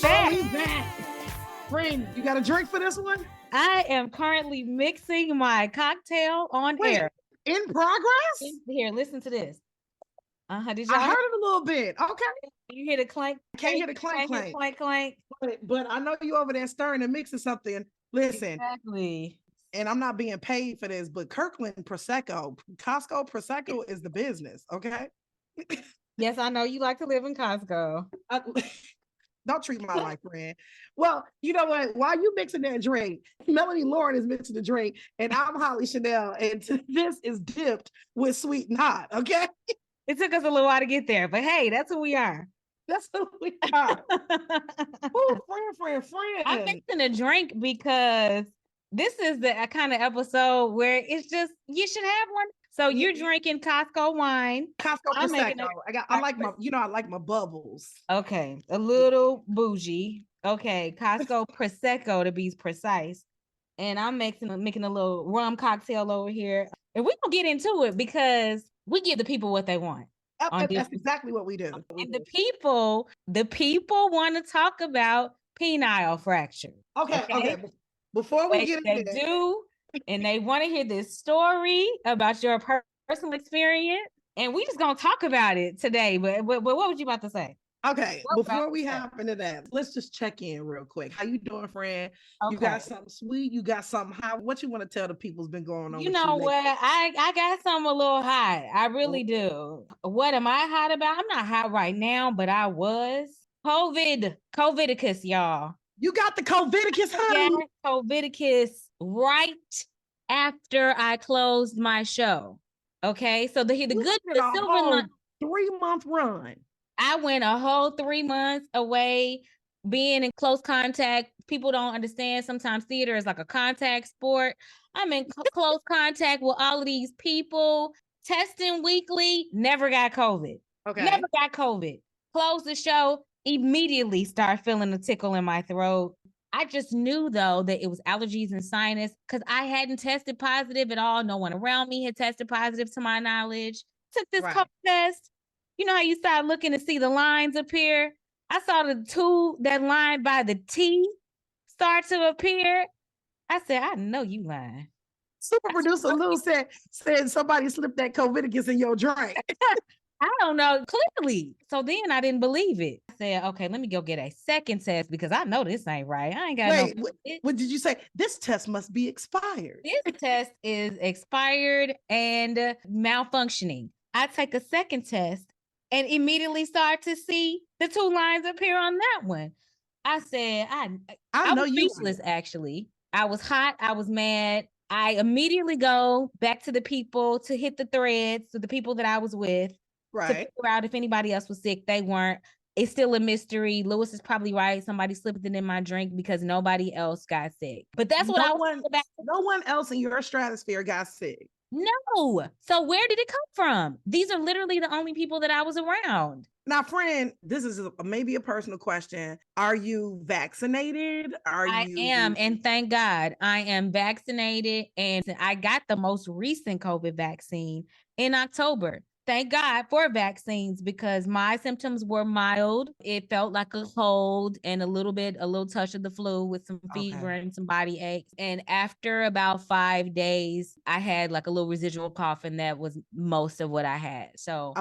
back. We back. Friend, you got a drink for this one? I am currently mixing my cocktail on air. In progress? Here, listen to this. Did I y'all heard it a little bit. Okay. you hear the clank? Can't hear the clank. Clank. But I know you over there stirring and mixing something. Listen. Exactly. And I'm not being paid for this, but Kirkland Prosecco, Costco Prosecco is the business, okay? Yes, I know you like to live in Costco. Don't treat my life, friend. Well, you know what? While you mixing that drink, Melanie Lauren is mixing the drink, and I'm Holly Chanel, and this is dipped with sweet and hot, okay? It took us a little while to get there, but hey, that's who we are. That's who we are. Oh, friend. I'm mixing a drink because this is the kind of episode where it's just, you should have one. So you're drinking Costco wine. Costco Prosecco. I like my bubbles. Okay, a little bougie. Okay, Costco Prosecco to be precise. And I'm making a little rum cocktail over here. And we're gonna get into it because we give the people what they want. That's exactly what we do. And the people want to talk about penile fracture. Okay. Before we get into they do, and they want to hear this story about your personal experience, and we just gonna talk about it today. But what was you about to say? Okay, before we hop into that, let's just check in real quick. How you doing, friend? Okay. You got something sweet? You got something hot? What you want to tell the people's been going on? You know what? I got something a little hot. I really do. What am I hot about? I'm not hot right now, but I was. COVIDicus, y'all. You got the COVIDicus, honey? Yeah, COVIDicus right after I closed my show. Okay, so the silver line, 3-month run. I went a whole 3 months away, being in close contact. People don't understand. Sometimes theater is like a contact sport. I'm in close contact with all of these people, testing weekly, never got COVID. Okay. Never got COVID. Closed the show, immediately start feeling a tickle in my throat. I just knew, though, that it was allergies and sinus because I hadn't tested positive at all. No one around me had tested positive to my knowledge. Took this COVID test. You know how you start looking to see the lines appear? I saw that line by the T start to appear. I said, I know you lying. Super producer Lou said somebody slipped that COVIDicus in your drink. I don't know, clearly. So then I didn't believe it. I said, okay, let me go get a second test because I know this ain't right. I ain't got what did you say? This test must be expired. This test is expired and malfunctioning. I take a second test and immediately start to see the 2 lines appear on that one. I said, I was speechless, actually. I was hot. I was mad. I immediately go back to the people to hit the threads to the people that I was with. Right. To figure out if anybody else was sick. They weren't. It's still a mystery. Lewis is probably right. Somebody slipped it in my drink because nobody else got sick. But that's what no one else in your stratosphere got sick. No. So where did it come from? These are literally the only people that I was around. Now, friend, this is maybe a personal question. Are you vaccinated? I am, and thank God I am vaccinated, and I got the most recent COVID vaccine in October. Thank God for vaccines because my symptoms were mild. It felt like a cold and a little touch of the flu with some fever and some body aches. And after about 5 days, I had like a little residual cough, and that was most of what I had. So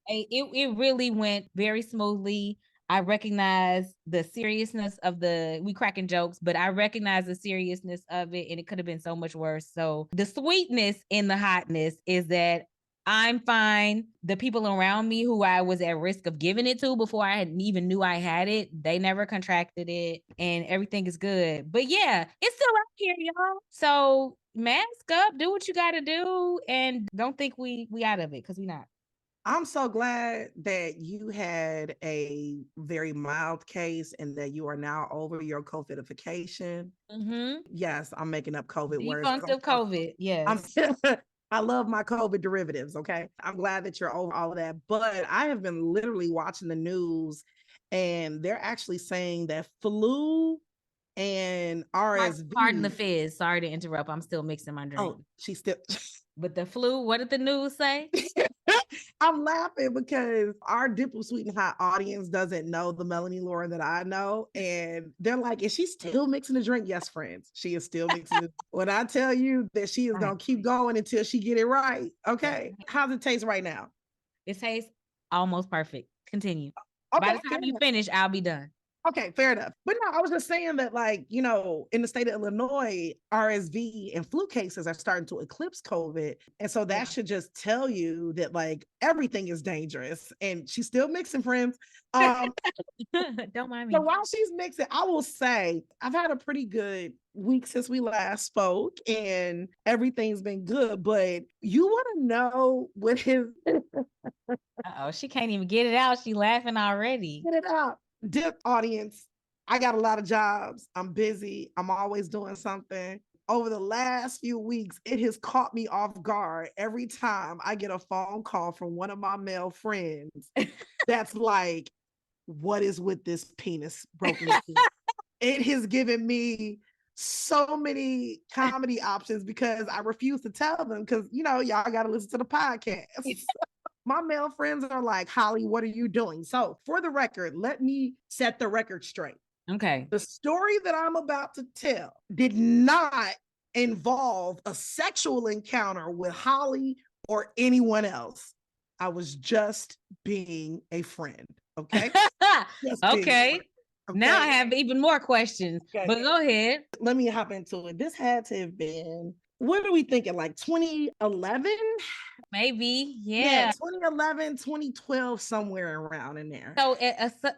it really went very smoothly. I recognize the seriousness of we cracking jokes, but I recognize the seriousness of it, and it could have been so much worse. So the sweetness in the hotness is that I'm fine. The people around me who I was at risk of giving it to before I even knew I had it, they never contracted it, and everything is good. But yeah, it's still out here, y'all. So mask up, do what you got to do, and don't think we out of it because we not. I'm so glad that you had a very mild case and that you are now over your COVIDification. Mm-hmm. Yes, I'm making up COVID words. Defunct of COVID, yes. I love my COVID derivatives, okay? I'm glad that you're over all of that. But I have been literally watching the news, and they're actually saying that flu and RSV. Pardon the fizz. Sorry to interrupt. I'm still mixing my drink. Oh, she's still. But the flu, what did the news say? I'm laughing because our Dipple Sweet and Hot audience doesn't know the Melanie Lauren that I know. And they're like, is she still mixing the drink? Yes, friends. She is still mixing it. When I tell you that she is going to keep going until she get it right. Okay. How's it taste right now? It tastes almost perfect. Continue. Okay. By the time you finish, I'll be done. Okay, fair enough. But no, I was just saying that, like, you know, in the state of Illinois, RSV and flu cases are starting to eclipse COVID. And so that should just tell you that, like, everything is dangerous. And she's still mixing, friends. Don't mind me. So while she's mixing, I will say I've had a pretty good week since we last spoke and everything's been good. But you want to know what his. Uh-oh, she can't even get it out. She laughing already. Get it out. Dip audience, I got a lot of jobs. I'm busy. I'm always doing something. Over the last few weeks, it has caught me off guard every time I get a phone call from one of my male friends that's like, what is with this penis broken? It has given me so many comedy options because I refuse to tell them because, you know, y'all got to listen to the podcast. My male friends are like, Holly, what are you doing? So for the record, let me set the record straight. Okay. The story that I'm about to tell did not involve a sexual encounter with Holly or anyone else. I was just being a friend. Okay. Okay. Now I have even more questions, but go ahead. Let me hop into it. This had to have been, what are we thinking? Like 2011? Maybe. Yeah. 2011, 2012, somewhere around in there. So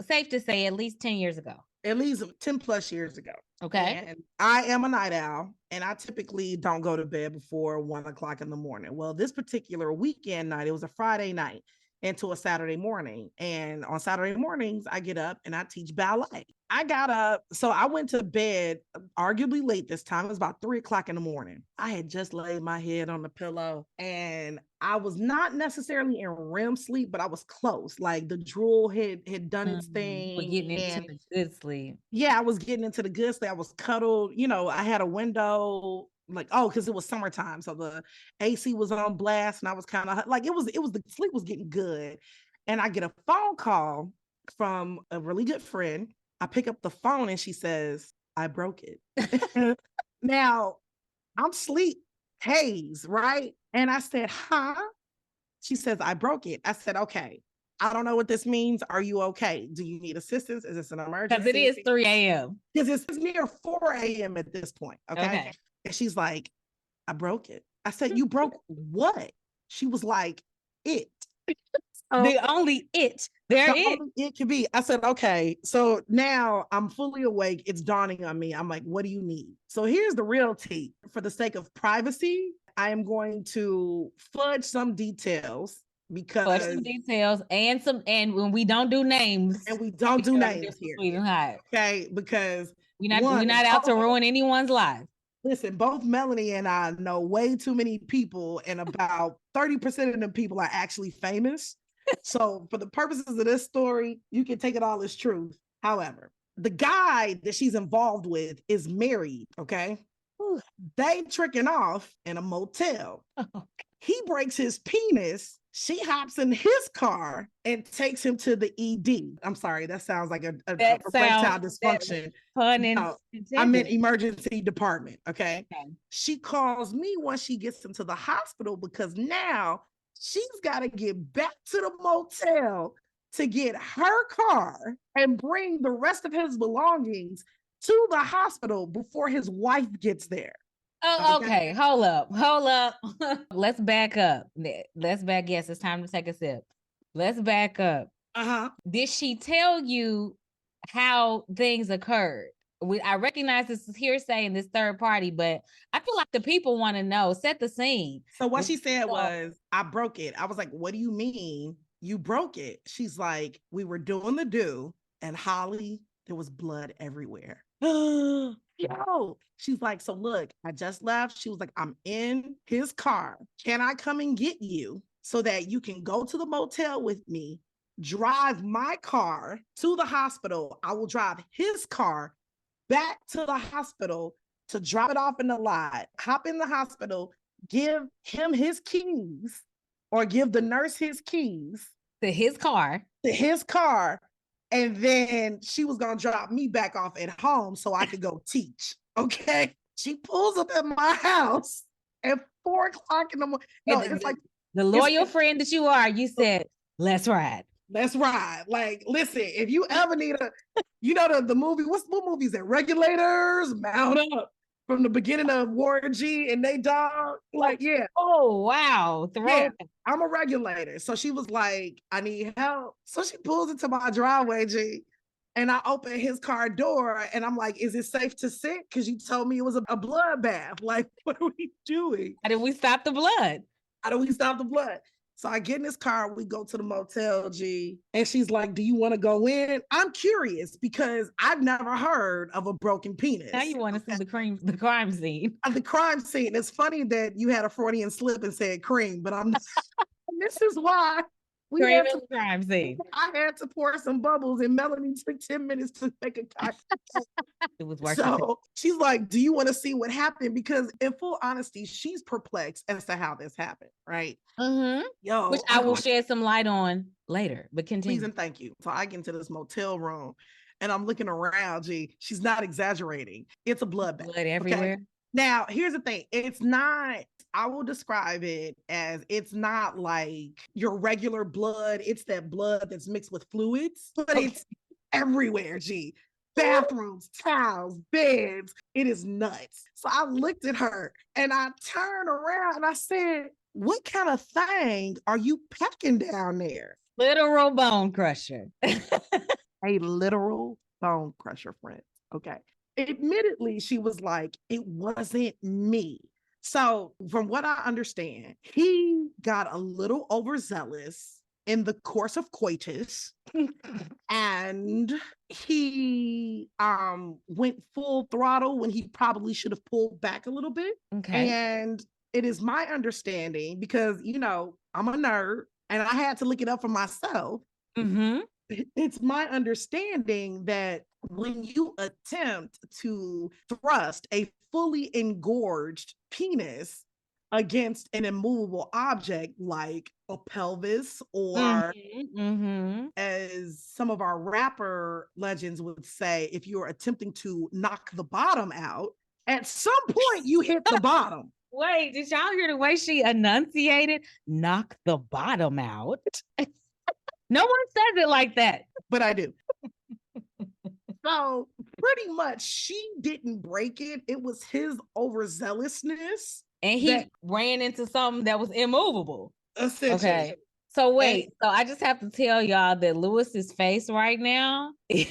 safe to say at least 10 years ago. At least 10 plus years ago. Okay. And I am a night owl and I typically don't go to bed before 1:00 in the morning. Well, this particular weekend night, it was a Friday night into a Saturday morning. And on Saturday mornings, I get up and I teach ballet. I got up, so I went to bed arguably late this time. It was about 3:00 in the morning. I had just laid my head on the pillow and I was not necessarily in REM sleep, but I was close. Like the drool had done its thing. We're getting into the good sleep. Yeah, I was getting into the good sleep. I was cuddled. You know, I had a window, like, oh, because it was summertime. So the AC was on blast and I was kind of like, it was the sleep was getting good. And I get a phone call from a really good friend. I pick up the phone and she says, I broke it. Now, I'm sleep haze, right? And I said, huh? She says, I broke it. I said, okay, I don't know what this means. Are you okay? Do you need assistance? Is this an emergency? Because it is 3 a.m. Because it's near 4 a.m. at this point. Okay. And she's like, I broke it. I said, you broke what? She was like, it. The only it there is. It could be. I said, okay. So now I'm fully awake. It's dawning on me. I'm like, what do you need? So here's the real tea. For the sake of privacy, I am going to fudge some details because and when we don't do names. And we don't do names here. Sweet and hot. Okay, because we're not out to ruin anyone's life. Listen, both Melanie and I know way too many people, and about 30% of them people are actually famous. So for the purposes of this story, you can take it all as truth. However, the guy that she's involved with is married, okay? They tricking off in a motel. He breaks his penis. She hops in his car and takes him to the ED. I'm sorry, that sounds like a erectile dysfunction. No, I meant emergency department, okay? She calls me once she gets him to the hospital because now she's got to get back to the motel to get her car and bring the rest of his belongings to the hospital before his wife gets there. Oh, okay. Hold up. Let's back up. Yes, it's time to take a sip. Let's back up. Did she tell you how things occurred? I recognize this is hearsay and this third party, but I feel like the people want to know. Set the scene. So what she said was, I broke it. I was like, what do you mean you broke it? She's like, we were doing the do, and Holly, there was blood everywhere. Yo, she's like, so look, I just left. She was like, I'm in his car. Can I come and get you so that you can go to the motel with me, drive my car to the hospital? I will drive his car back to the hospital to drop it off in the lot, hop in the hospital, give him his keys, or give the nurse his keys To his car. And then she was going to drop me back off at home so I could go teach. Okay. She pulls up at my house at 4:00 in the morning. No, it's like the loyal friend that you are. You said, let's ride. Let's ride. Like, listen, if you ever need the movie, what movie is that? Regulators, Mount Up. From the beginning of Warren G and they dog. Like, yeah. Oh, wow. Yeah, I'm a regulator. So she was like, I need help. So she pulls into my driveway, G. And I open his car door and I'm like, is it safe to sit? Because you told me it was a bloodbath. Like, what are we doing? How did we stop the blood? So I get in this car, we go to the motel, G, and she's like, do you want to go in? I'm curious because I've never heard of a broken penis. Now you want to see the crime scene. The crime scene. It's funny that you had a Freudian slip and said cream, but I'm this is why cream is the crime scene. I had to pour some bubbles and Melanie took 10 minutes to make a cocktail. It was working. So she's like, do you want to see what happened? Because in full honesty, she's perplexed as to how this happened, right? Mm-hmm. Yo, which I will shed some light on later, but continue. Please and thank you. So I get into this motel room and I'm looking around, G. She's not exaggerating. It's a bloodbath. Blood everywhere. Okay? Now, here's the thing. It's not, I will describe it as it's not like your regular blood. It's that blood that's mixed with fluids, but it's everywhere, G. Bathrooms, towels, beds. It is nuts. So I looked at her and I turned around and I said, what kind of thing are you packing down there? Literal bone crusher. A literal bone crusher, friend. Okay. Admittedly, she was like, it wasn't me. So from what I understand, he got a little overzealous in the course of coitus and he went full throttle when he probably should have pulled back a little bit. Okay. And it is my understanding, because I'm a nerd and I had to look it up for myself. Mm-hmm. It's my understanding that when you attempt to thrust a fully engorged penis against an immovable object like a pelvis, or as some of our rapper legends would say, if you're attempting to knock the bottom out, at some point you hit the bottom. Wait, did y'all hear the way she enunciated? Knock the bottom out. No one says it like that. But I do. So pretty much she didn't break it. It was his overzealousness. And he ran into something that was immovable. Essentially. Okay. So wait, so I just have to tell y'all that Lewis's face right now. He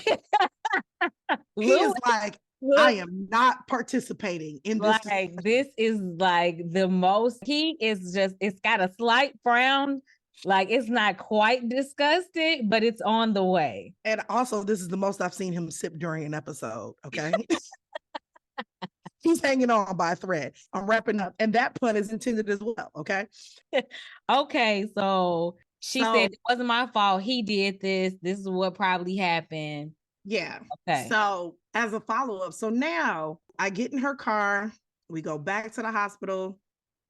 is like, I am not participating in this. Like, this is like the most, he is just, it's got a slight frown. Like, it's not quite disgusted, but it's on the way. And also, this is the most I've seen him sip during an episode. Okay. He's hanging on by a thread. I'm wrapping up. And that pun is intended as well. Okay. Okay. So she said it wasn't my fault. He did this. This is what probably happened. Yeah. Okay. So as a follow-up, so now I get in her car. We go back to the hospital.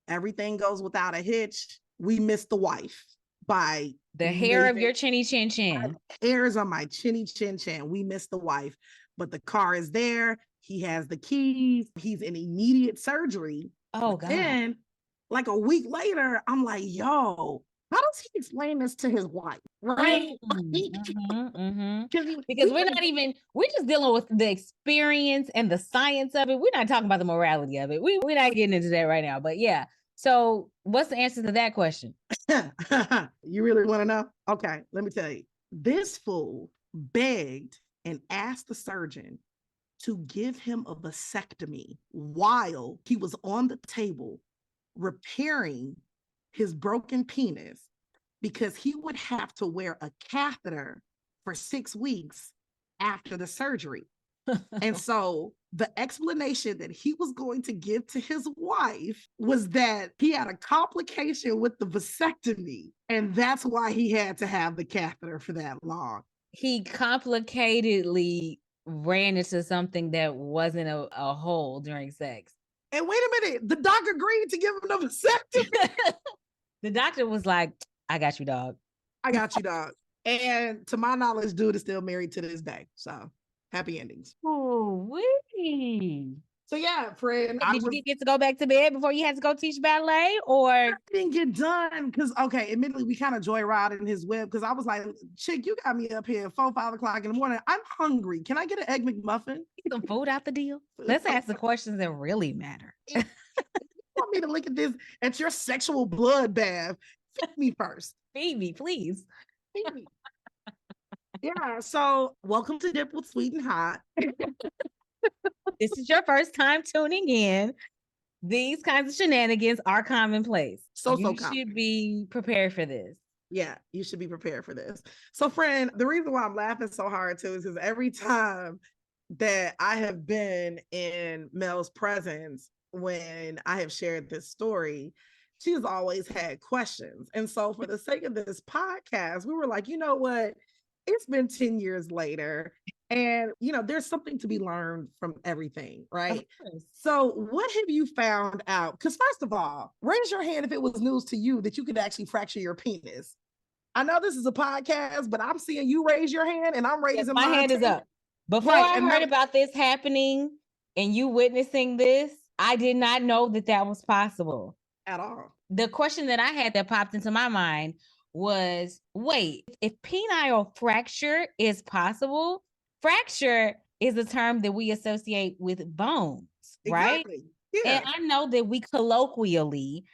Everything goes without a hitch. We miss the wife by the hair of your chinny chin chin. Hairs on my chinny chin chin. We miss the wife, but the car is there. He has the keys. He's in immediate surgery. Oh, God. Then, like a week later, I'm like, yo, how does he explain this to his wife? Right? Because we're just dealing with the experience and the science of it. We're not talking about the morality of it. We're not getting into that right now. But yeah. So what's the answer to that question? You really want to know? Okay, let me tell you. This fool begged and asked the surgeon to give him a vasectomy while he was on the table repairing his broken penis, because he would have to wear a catheter for 6 weeks after the surgery. And so the explanation that he was going to give to his wife was that he had a complication with the vasectomy, and that's why he had to have the catheter for that long. He complicatedly ran into something that wasn't a hole during sex. And wait a minute, the doc agreed to give him the vasectomy. The doctor was like, I got you, dog. I got you, dog. And to my knowledge, dude is still married to this day. So happy endings. Oh, wee. So yeah, friend, Did you get to go back to bed before you had to go teach ballet, or I didn't get done because okay, admittedly, we kind of joyrided in his whip because I was like, chick, you got me up here 4, 5 o'clock in the morning. I'm hungry. Can I get an egg McMuffin? some food out the deal? Let's ask the questions that really matter. You want me to look at this at your sexual bloodbath? Feed me first. Feed me, please. Feed me. Yeah. So welcome to Dip with Sweet and Hot. This is your first time tuning in. These kinds of shenanigans are commonplace. You should be prepared for this. Yeah, you should be prepared for this. So, friend, the reason why I'm laughing so hard too is because every time that I have been in Mel's presence when I have shared this story, she has always had questions. And so, for the sake of this podcast, we were like, you know what? It's been 10 years later. And, there's something to be learned from everything, right? So, what have you found out? Because, first of all, raise your hand if it was news to you that you could actually fracture your penis. I know this is a podcast, but I'm seeing you raise your hand and I'm raising my hand is up. Before I heard about this happening and you witnessing this, I did not know that was possible at all. The question that I had that popped into my mind was, wait, if penile fracture is possible, fracture is a term that we associate with bones, right? Exactly. Yeah. And I know that we colloquially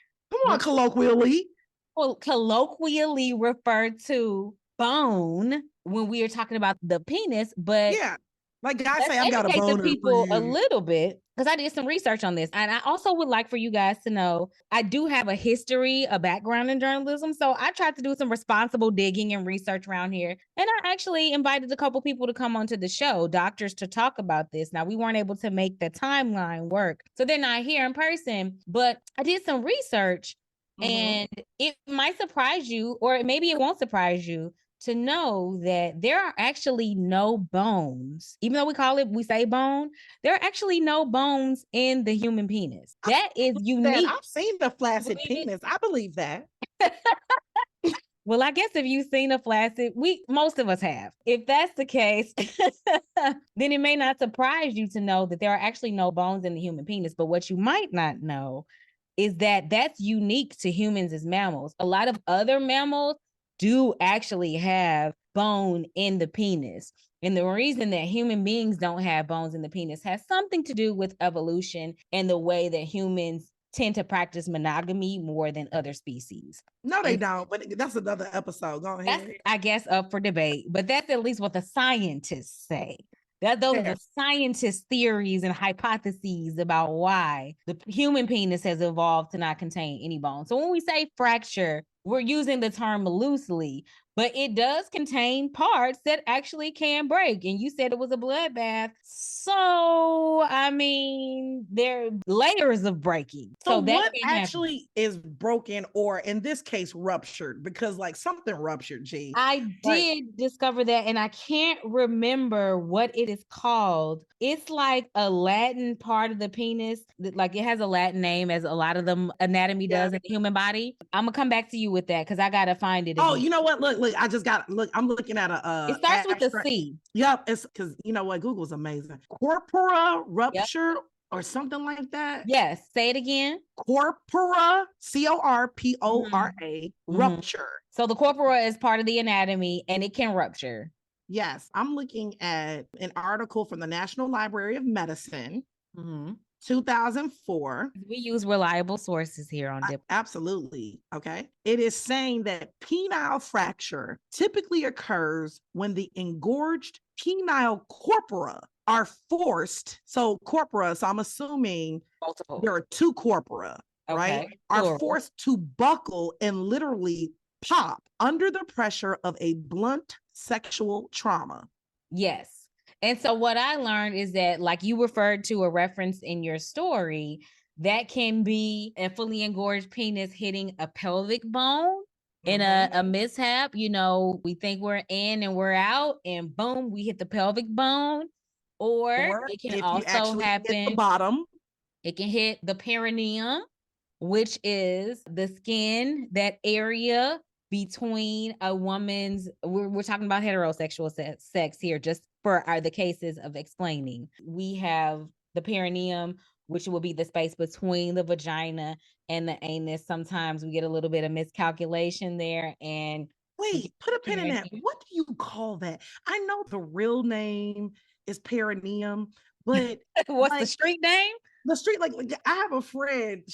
refer to bone when we are talking about the penis, but yeah, like guys say, I've got a boner people a little bit because I did some research on this, and I also would like for you guys to know I do have a background in journalism, so I tried to do some responsible digging and research around here, and I actually invited a couple people to come onto the show, doctors, to talk about this. Now, we weren't able to make the timeline work, so they're not here in person, but I did some research, and it might surprise you, or maybe it won't surprise you, to know that there are actually no bones. Even though we say bone, there are actually no bones in the human penis. That is unique. I've seen the flaccid penis. I believe that. Well, I guess if you've seen a flaccid, most of us have. If that's the case, then it may not surprise you to know that there are actually no bones in the human penis. But what you might not know is that that's unique to humans as mammals. A lot of other mammals do actually have bone in the penis. And the reason that human beings don't have bones in the penis has something to do with evolution and the way that humans tend to practice monogamy more than other species. No, they don't, but that's another episode. Go ahead. That's, I guess, up for debate, but that's at least what the scientists say. Those are the scientists' theories and hypotheses about why the human penis has evolved to not contain any bone. So when we say fracture, we're using the term loosely, but it does contain parts that actually can break. And you said it was a bloodbath. So, I mean, there are layers of breaking. So what actually is broken, or in this case, ruptured? Because like something ruptured, G. I did discover that, and I can't remember what it is called. It's like a Latin part of the penis. Like it has a Latin name, as a lot of the anatomy does in the human body. I'm gonna come back to you with that because I gotta find it. Oh, you know what? Look, I just got I'm looking at it starts with a C. Yep, it's because you know what? Google's amazing. Corpora rupture or something like that. Yes, say it again. Corpora, CORPORA, rupture. So the corpora is part of the anatomy and it can rupture. Yes, I'm looking at an article from the National Library of Medicine. 2004. We use reliable sources here on Dip. Absolutely. Okay. It is saying that penile fracture typically occurs when the engorged penile corpora are forced. So corpora, so I'm assuming multiple. There are two corpora, right? Are forced to buckle and literally pop under the pressure of a blunt sexual trauma. Yes. And so what I learned is that, like you referred to a reference in your story, that can be a fully engorged penis hitting a pelvic bone in a mishap. You know, we think we're in and we're out, and boom, we hit the pelvic bone. Or it can also happen hit the bottom. It can hit the perineum, which is the skin, that area between a woman's, we're talking about heterosexual sex here, just for the cases of explaining. We have the perineum, which will be the space between the vagina and the anus. Sometimes we get a little bit of miscalculation there. And wait, put a pin in that. What do you call that? I know the real name is perineum, but what's the street name? The street, like I have a friend.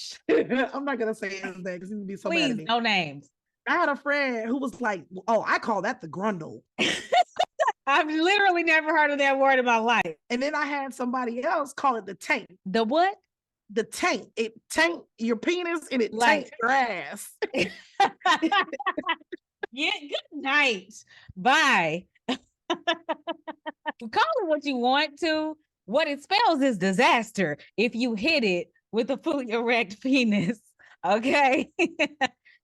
I'm not gonna say his name because he's gonna be so mad at me. No names. I had a friend who was like, "Oh, I call that the grundle." I've literally never heard of that word in my life. And then I had somebody else call it the taint. The what? The taint. It taint your penis and it taint your ass. Yeah, good night. Bye. Call it what you want to. What it spells is disaster if you hit it with a fully erect penis. Okay.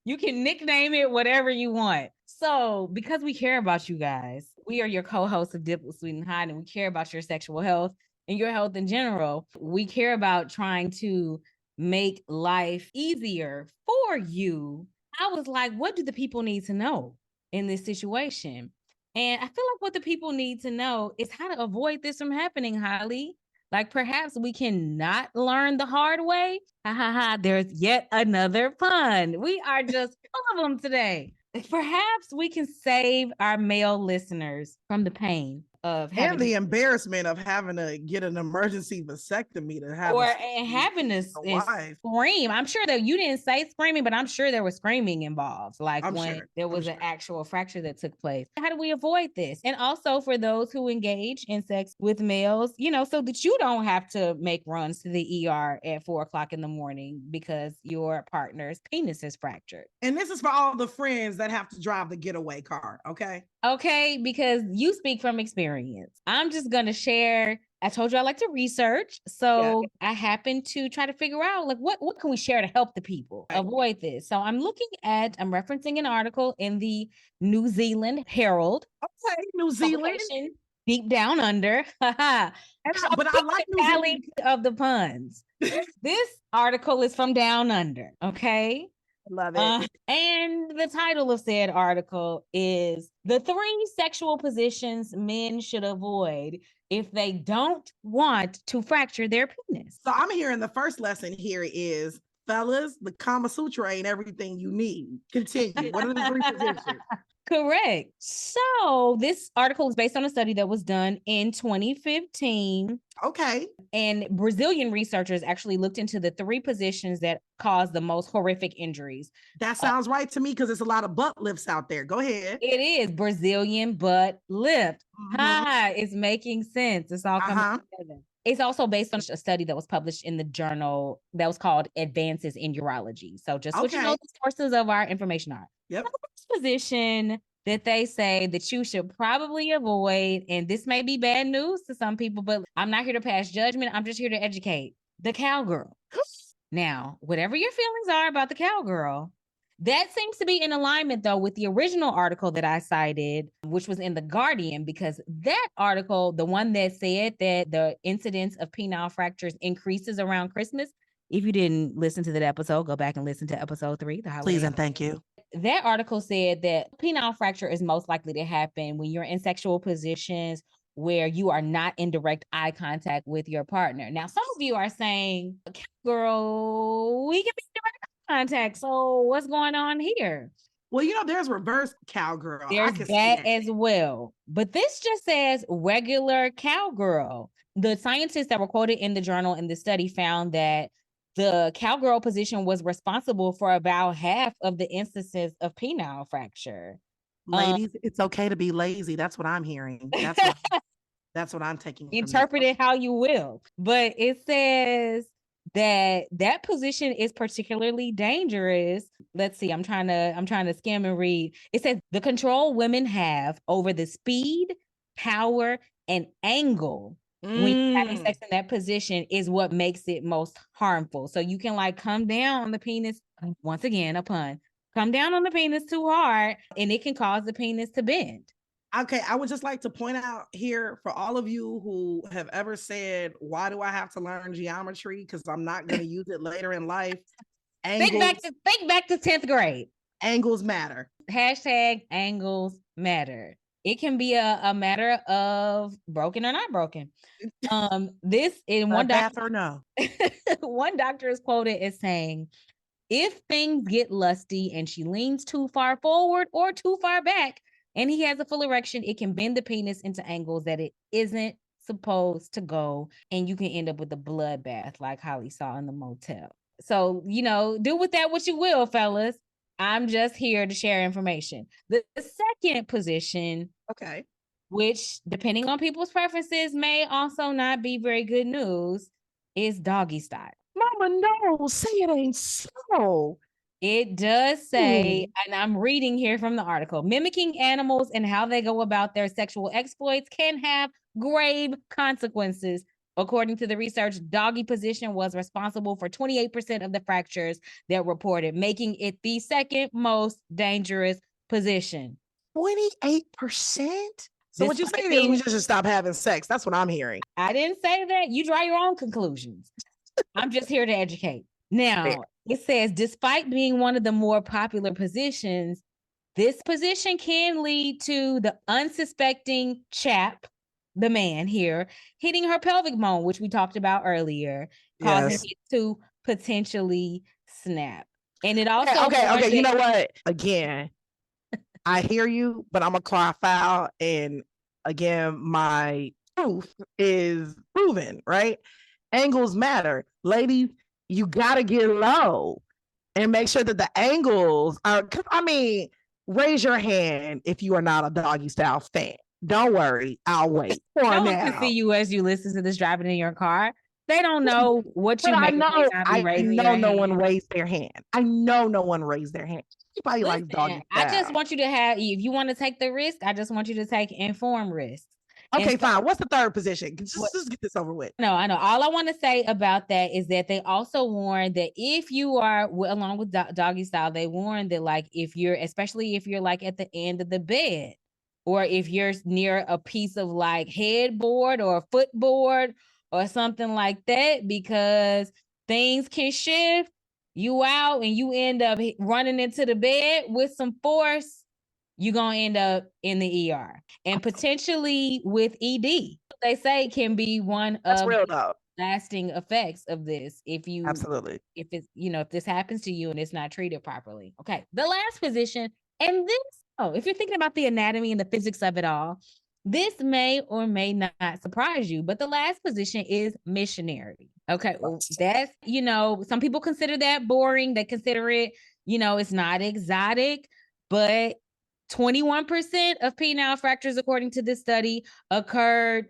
You can nickname it whatever you want. So, because we care about you guys, we are your co-hosts of Dip with Sweet and Hot, and we care about your sexual health and your health in general. We care about trying to make life easier for you. I was like, what do the people need to know in this situation? And I feel like what the people need to know is how to avoid this from happening, Holly. Like perhaps we cannot learn the hard way. Ha ha ha. There's yet another pun. We are just full of them today. Perhaps we can save our male listeners from the pain of having and the embarrassment of having to get an emergency vasectomy to have or having to scream. I'm sure that you didn't say screaming, but I'm sure there was screaming involved. Like when there was an actual fracture that took place. How do we avoid this? And also for those who engage in sex with males, you know, so that you don't have to make runs to the ER at 4:00 in the morning because your partner's penis is fractured. And this is for all the friends that have to drive the getaway car. Okay. Okay, because you speak from experience. I'm just going to share. I told you I like to research. So I happen to try to figure out like what can we share to help the people avoid this. So I'm referencing an article in the New Zealand Herald. Okay, New Zealand. Deep down under. But I like New Zealand of the puns. This article is from down under. Okay. Love it. And the title of said article is The 3 Sexual Positions Men Should Avoid If They Don't Want to Fracture Their Penis. So I'm hearing the first lesson here is, fellas, the Kama Sutra ain't everything you need. Continue. What are the 3 positions? Correct. So this article is based on a study that was done in 2015. Okay. And Brazilian researchers actually looked into the 3 positions that cause the most horrific injuries. That sounds right to me because there's a lot of butt lifts out there. Go ahead. It is Brazilian butt lift. It's making sense. It's all coming together. It's also based on a study that was published in the journal that was called Advances in Urology. So just what you know the sources of our information are. Yep. The first position that they say that you should probably avoid, and this may be bad news to some people, but I'm not here to pass judgment. I'm just here to educate. The cowgirl. Now, whatever your feelings are about the cowgirl, that seems to be in alignment, though, with the original article that I cited, which was in The Guardian, because that article, the one that said that the incidence of penile fractures increases around Christmas. If you didn't listen to that episode, go back and listen to episode 3. Please and thank you. That article said that penile fracture is most likely to happen when you're in sexual positions where you are not in direct eye contact with your partner. Now, some of you are saying, girl, we can be in direct eye contact. So what's going on here? Well, you know, there's reverse cowgirl. There's that as well. But this just says regular cowgirl. The scientists that were quoted in the journal in the study found that the cowgirl position was responsible for about half of the instances of penile fracture. Ladies, it's okay to be lazy. That's what I'm hearing. That's what I'm taking. Interpret it how you will. But it says that position is particularly dangerous. Let's see. I'm trying to skim and read. It says the control women have over the speed, power, and angle when having sex in that position is what makes it most harmful. So you can like come down on the penis, once again, a pun, come down on the penis too hard and it can cause the penis to bend. Okay, I would just like to point out here for all of you who have ever said, why do I have to learn geometry? Because I'm not going to use it later in life. Angles, Think back to 10th grade. angles matter. Hashtag angles matter. It can be a matter of broken or not broken. This in one bath or no. one doctor is quoted as saying, if things get lusty and she leans too far forward or too far back and he has a full erection, it can bend the penis into angles that it isn't supposed to go, and you can end up with a bloodbath like Holly saw in the motel. So, do with that what you will, fellas. I'm just here to share information. The second position, okay, which depending on people's preferences may also not be very good news, is doggy style. Mama, no, say it ain't so. It does say, and I'm reading here from the article, mimicking animals and how they go about their sexual exploits can have grave consequences. According to the research, doggy position was responsible for 28% of the fractures that reported, making it the second most dangerous position. 28%? So what you're saying is we should stop having sex. That's what I'm hearing. I didn't say that. You draw your own conclusions. I'm just here to educate. Now, it says, despite being one of the more popular positions, this position can lead to the unsuspecting chap, the man here, hitting her pelvic bone, which we talked about earlier, causing it to potentially snap. And it also okay. You know what? Again, I hear you, but I'm gonna cry foul. And again, my truth is proven, right? Angles matter. Ladies, you gotta get low and make sure that the angles are, raise your hand if you are not a doggy style fan. Don't worry, I'll wait. No one can see you as you listen to this driving in your car. They don't know what you I know. No one raised their hand. I know no one raised their hand. Everybody likes doggy style. I just want you to have, if you want to take the risk, I just want you to take informed risks. Okay, fine. What's the third position? Just get this over with. No, I know. All I want to say about that is that they also warn that if you are along with doggy style, they warn that especially if you're like at the end of the bed, or if you're near a piece of like headboard or a footboard or something like that, because things can shift you out and you end up running into the bed with some force, you're going to end up in the ER and potentially with ED. They say can be one of the lasting effects of this if this happens to you and it's not treated properly. Okay, the last position, and if you're thinking about the anatomy and the physics of it all, this may or may not surprise you, but the last position is missionary. Okay, that's, some people consider that boring. They consider it, it's not exotic, but 21% of penile fractures, according to this study, occurred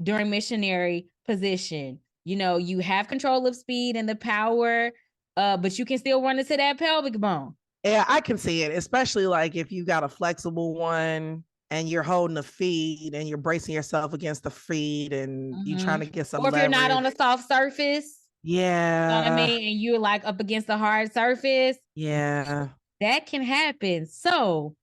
during missionary position. You have control of speed and the power, but you can still run into that pelvic bone. Yeah, I can see it, especially like if you got a flexible one and you're holding the feet and you're bracing yourself against the feet and you're trying to get some leverage. Or if you're not on a soft surface. Yeah. You know what I mean? And you're like up against a hard surface. Yeah. That can happen. So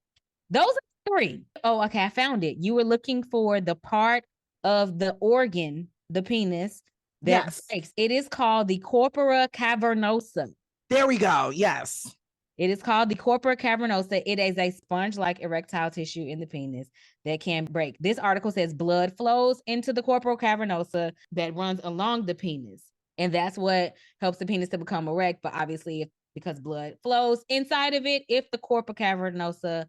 those are three. Oh, okay. I found it. You were looking for the part of the organ, the penis, that breaks. It is called the corpora cavernosa. There we go. Yes. It is called the corpora cavernosa. It is a sponge-like erectile tissue in the penis that can break. This article says blood flows into the corpora cavernosa that runs along the penis. And that's what helps the penis to become erect. But obviously, because blood flows inside of it, if the corpora cavernosa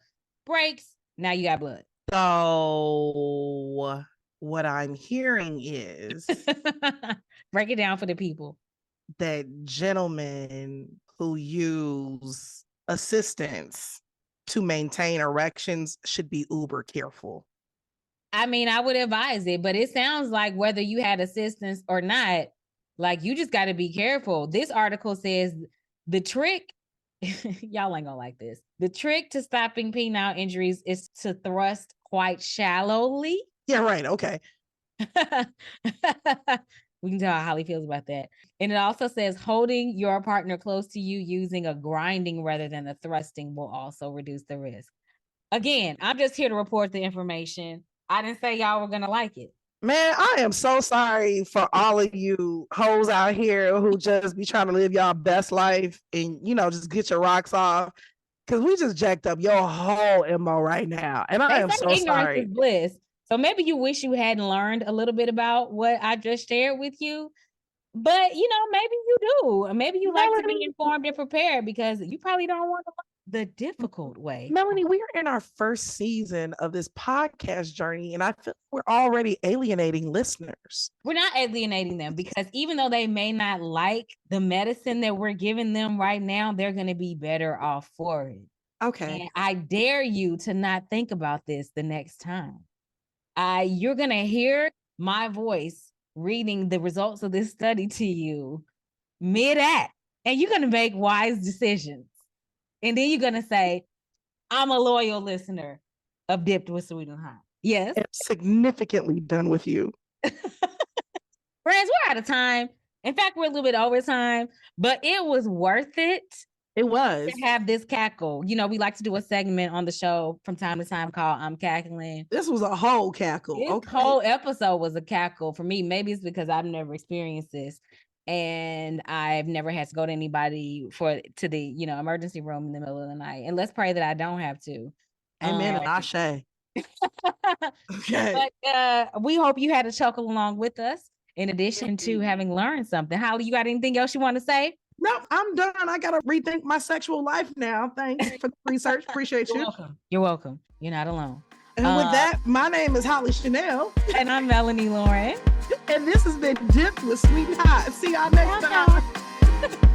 breaks, now you got blood. So what I'm hearing is break it down for the people. That gentlemen who use assistance to maintain erections should be uber careful. I mean, I would advise it, but it sounds like whether you had assistance or not, like you just got to be careful. This article says the trick, y'all ain't gonna like this. The trick to stopping penile injuries is to thrust quite shallowly. Yeah, right. Okay. We can tell how Holly feels about that. And it also says holding your partner close to you using a grinding rather than a thrusting will also reduce the risk. Again, I'm just here to report the information. I didn't say y'all were going to like it. Man, I am so sorry for all of you hoes out here who just be trying to live y'all best life and, just get your rocks off. Cause we just jacked up your whole MO right now. And I They am say so ignorance sorry. is bliss. So maybe you wish you hadn't learned a little bit about what I just shared with you. But maybe you do. Maybe you like to be informed and prepared because you probably don't want to learn the difficult way. Melanie, we are in our first season of this podcast journey, and I feel we're already alienating listeners. We're not alienating them because even though they may not like the medicine that we're giving them right now, they're going to be better off for it. Okay. And I dare you to not think about this the next time. You're going to hear my voice reading the results of this study to you mid-act, and you're going to make wise decisions. And then you're going to say, I'm a loyal listener of Dipped with Sweet and Hot. Yes. I'm significantly done with you. Friends, we're out of time. In fact, we're a little bit over time, but it was worth it. It was. To have this cackle. We like to do a segment on the show from time to time called I'm Cackling. This was a whole cackle. This whole episode was a cackle for me. Maybe it's because I've never experienced this. And I've never had to go to anybody to the, emergency room in the middle of the night. And let's pray that I don't have to. Amen. Ashe. Okay. But we hope you had a chuckle along with us in addition to having learned something. Holly, you got anything else you want to say? No, I'm done. I got to rethink my sexual life now. Thanks for the research. Appreciate you. Welcome. You're welcome. You're not alone. And with that, my name is Holly Chanel. And I'm Melanie Lauren. And this has been Dipped with Sweet and Hot. See y'all next time.